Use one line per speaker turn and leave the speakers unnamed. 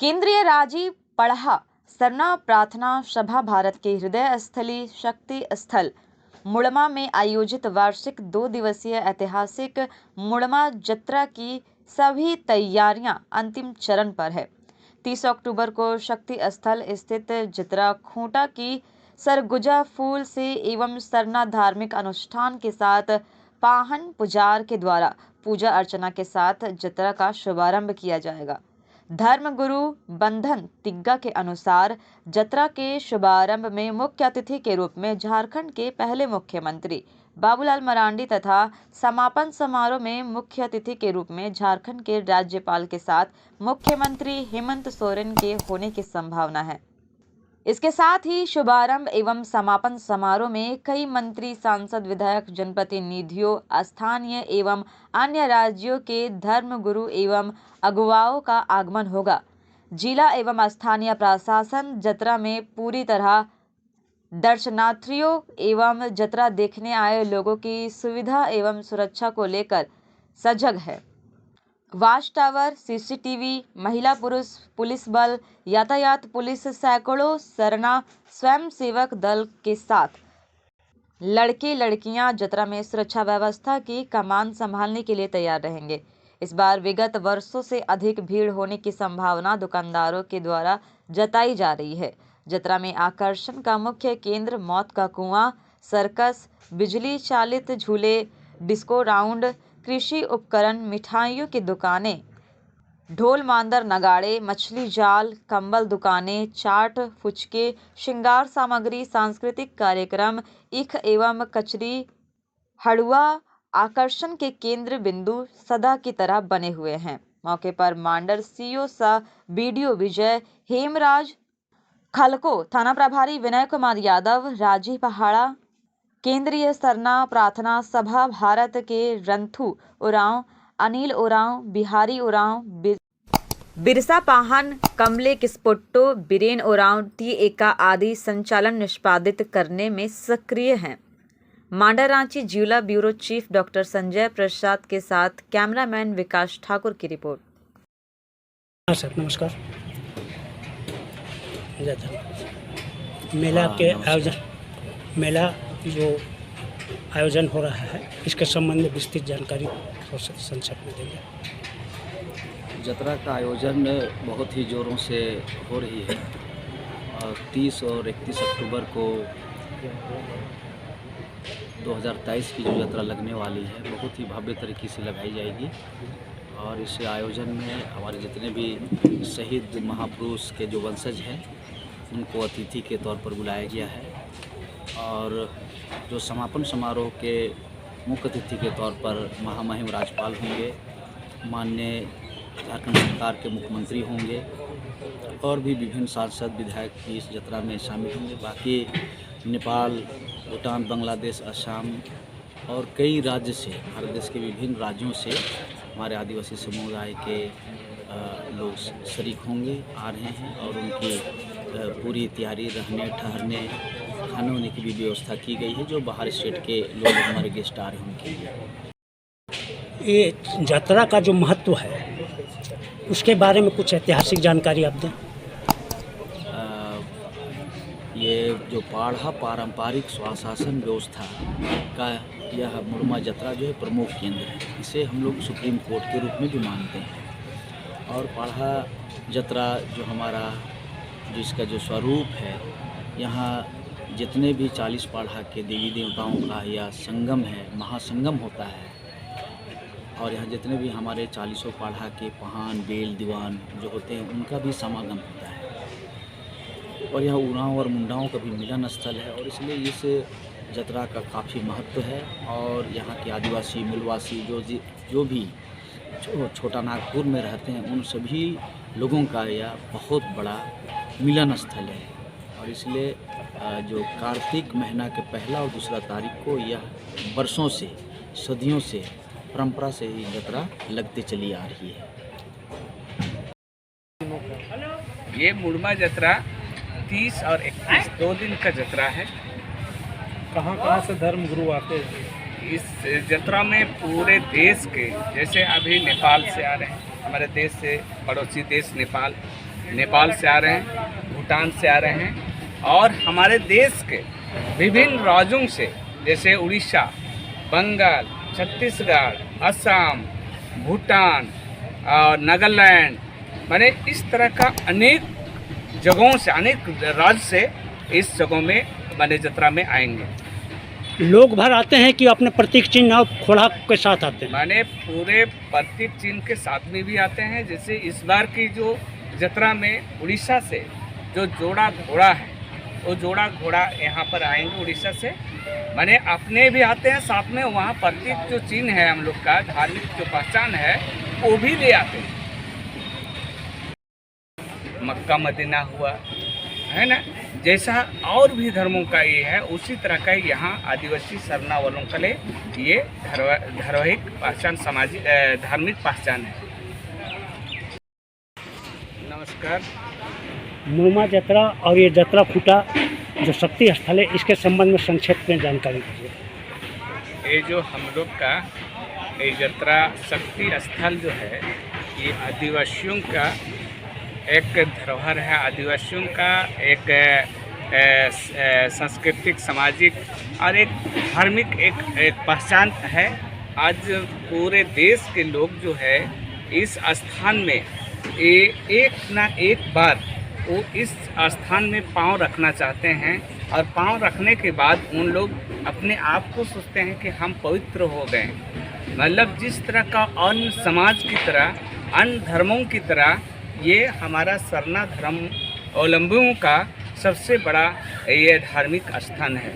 केंद्रीय राजीव पढ़ा सरना प्रार्थना सभा भारत के हृदय स्थली शक्ति स्थल मुड़मा में आयोजित वार्षिक 2 दिवसीय ऐतिहासिक मुड़मा जत्रा की सभी तैयारियां अंतिम चरण पर है। 30 अक्टूबर को शक्ति स्थल स्थित जत्रा खूंटा की सरगुजा फूल से एवं सरना धार्मिक अनुष्ठान के साथ पाहन पुजार के द्वारा पूजा अर्चना के साथ जत्रा का शुभारंभ किया जाएगा। धर्मगुरु बंधन तिग्गा के अनुसार जत्रा के शुभारंभ में मुख्य अतिथि के रूप में झारखंड के पहले मुख्यमंत्री बाबूलाल मरांडी तथा समापन समारोह में मुख्य अतिथि के रूप में झारखंड के राज्यपाल के साथ मुख्यमंत्री हेमंत सोरेन के होने की संभावना है। इसके साथ ही शुभारंभ एवं समापन समारोह में कई मंत्री, सांसद, विधायक, जनप्रतिनिधियों, स्थानीय एवं अन्य राज्यों के धर्मगुरु एवं अगुवाओं का आगमन होगा। जिला एवं स्थानीय प्रशासन जत्रा में पूरी तरह दर्शनार्थियों एवं जत्रा देखने आए लोगों की सुविधा एवं सुरक्षा को लेकर सजग है। वाच टावर, सीसीटीवी, महिला पुरुष पुलिस बल, यातायात पुलिस, सैकड़ों सरना स्वयंसेवक दल के साथ लड़के लड़कियां जत्रा में सुरक्षा व्यवस्था की कमान संभालने के लिए तैयार रहेंगे। इस बार विगत वर्षों से अधिक भीड़ होने की संभावना दुकानदारों के द्वारा जताई जा रही है। जत्रा में आकर्षण का मुख्य केंद्र मौत का कुआं, सर्कस, बिजली चालित झूले, डिस्को राउंड, कृषि उपकरण, मिठाइयों की दुकानें, ढोल मांदर नगाड़े, मछली जाल, कंबल दुकानें, चाट, फुचके, श्रृंगार सामग्री, सांस्कृतिक कार्यक्रम, ईख एवं कचरी, हड़ुआ आकर्षण के केंद्र बिंदु सदा की तरह बने हुए हैं। मौके पर मांडर सीओ सा बीडीओ विजय हेमराज खलको, थाना प्रभारी विनय कुमार यादव, राजीव पहाड़ा, केंद्रीय सरना प्रार्थना सभा भारत के रंथू उरांव, अनिल उरांव, बिहारी उरांव, बिरसा पाहन, कमले किस्पोट्टो, बीरेन उरांव, टी एका आदि संचालन निष्पादित करने में सक्रिय हैं। मांडा रांची जिला bureau chief doctor Sanjay Prasad के साथ कैमरामैन विकास ठाकुर की रिपोर्ट।
सर नमस्कार। मेला के मेला जो आयोजन हो रहा है इसके संबंध में विस्तृत जानकारी संक्षेप में देंगे।
जत्रा का आयोजन बहुत ही ज़ोरों से हो रही है और 30 और 31 अक्टूबर को 2023 की जो जत्रा लगने वाली है बहुत ही भव्य तरीके से लगाई जाएगी और इस आयोजन में हमारे जितने भी शहीद महापुरुष के जो वंशज हैं उनको अतिथि के तौर पर बुलाया गया है और जो समापन समारोह के मुख्य अतिथि के तौर पर महामहिम राज्यपाल होंगे, माननीय झारखंड सरकार के मुख्यमंत्री होंगे और भी विभिन्न सांसद विधायक भी इस जत्रा में शामिल होंगे। बाकी नेपाल, भूटान, बांग्लादेश, असम और कई राज्य से, भारत देश के विभिन्न राज्यों से हमारे आदिवासी समुदाय के लोग शरीक होंगे, आ रहे हैं और उनकी पूरी तैयारी, रहने ठहरने, खाने होने की भी व्यवस्था की गई है। जो बाहर स्टेट के लोग हमारे गेस्ट आ रहे हैं उनके लिए।
ये जत्रा का जो महत्व है उसके बारे में कुछ ऐतिहासिक जानकारी आप दें।
ये जो पाढ़ा पारंपरिक स्वशासन व्यवस्था का यह मुड़मा जत्रा जो है प्रमुख केंद्र है। इसे हम लोग सुप्रीम कोर्ट के रूप में भी मानते हैं और पाढ़ा जत्रा जो हमारा जो इसका जो स्वरूप है, यहाँ जितने भी 40 पाढ़ा के देवी देवताओं का यह संगम है, महासंगम होता है और यहाँ जितने भी हमारे 40 पाढ़ा के पहान, बेल, दीवान जो होते हैं उनका भी समागम होता है और यहाँ उरांव और मुंडाओं का भी मिलन स्थल है और इसलिए इस जत्रा का काफ़ी महत्व है और यहाँ के आदिवासी, मूलवासी जो भी छोटा नागपुर में रहते हैं उन सभी लोगों का यह बहुत बड़ा मिलन स्थल है और इसलिए जो कार्तिक महीना के पहला और दूसरा तारीख को यह वर्षों से, सदियों से परंपरा से ही जत्रा लगती चली आ रही है।
ये मुड़मा जत्रा 30 और 31 2 दिन का जत्रा है।
कहाँ से धर्मगुरु आते हैं?
इस जत्रा में पूरे देश के, जैसे अभी नेपाल से आ रहे हैं, हमारे देश से पड़ोसी देश नेपाल, नेपाल से आ रहे हैं, भूटान से आ रहे हैं और हमारे देश के विभिन्न राज्यों से जैसे उड़ीसा, बंगाल, छत्तीसगढ़, असम, भूटान और नागालैंड, माने इस तरह का अनेक जगहों से, अनेक राज्य से इस जगहों में माने जत्रा में आएंगे।
लोग भर आते हैं कि अपने प्रतीक चिन्ह और घोड़ा के साथ आते हैं?
माने पूरे प्रतीक चिन्ह के साथ में भी आते हैं। जैसे इस बार की जो जत्रा में उड़ीसा से जो जोड़ा घोड़ा है, वो जोड़ा घोड़ा यहाँ पर आएंगे उड़ीसा से, माने अपने भी आते हैं, साथ में वहाँ प्रतीक जो चिन्ह है हम लोग का, धार्मिक जो पहचान है, वो भी ले आते हैं। मक्का मदीना हुआ है ना, जैसा और भी धर्मों का ये है, उसी तरह का यहाँ आदिवासी सरना वालों के लिए ये धारावाहिक पहचान, सामाजिक धार्मिक पहचान है। नमस्कार।
मुड़मा जत्रा और ये जत्रा खूटा जो शक्ति स्थल है, इसके संबंध में संक्षेप में जानकारी दीजिए।
ये जो हम लोग का ये जत्रा शक्ति स्थल जो है, ये आदिवासियों का एक धरोहर है, आदिवासियों का एक सांस्कृतिक, सामाजिक और एक धार्मिक एक पहचान है। आज पूरे देश के लोग जो है इस स्थान में एक ना एक बार वो इस स्थान में पांव रखना चाहते हैं और पांव रखने के बाद उन लोग अपने आप को सोचते हैं कि हम पवित्र हो गए। मतलब जिस तरह का अन्य समाज की तरह, अन्य धर्मों की तरह ये हमारा सरना धर्म अवलंबियों का सबसे बड़ा ये धार्मिक स्थान है।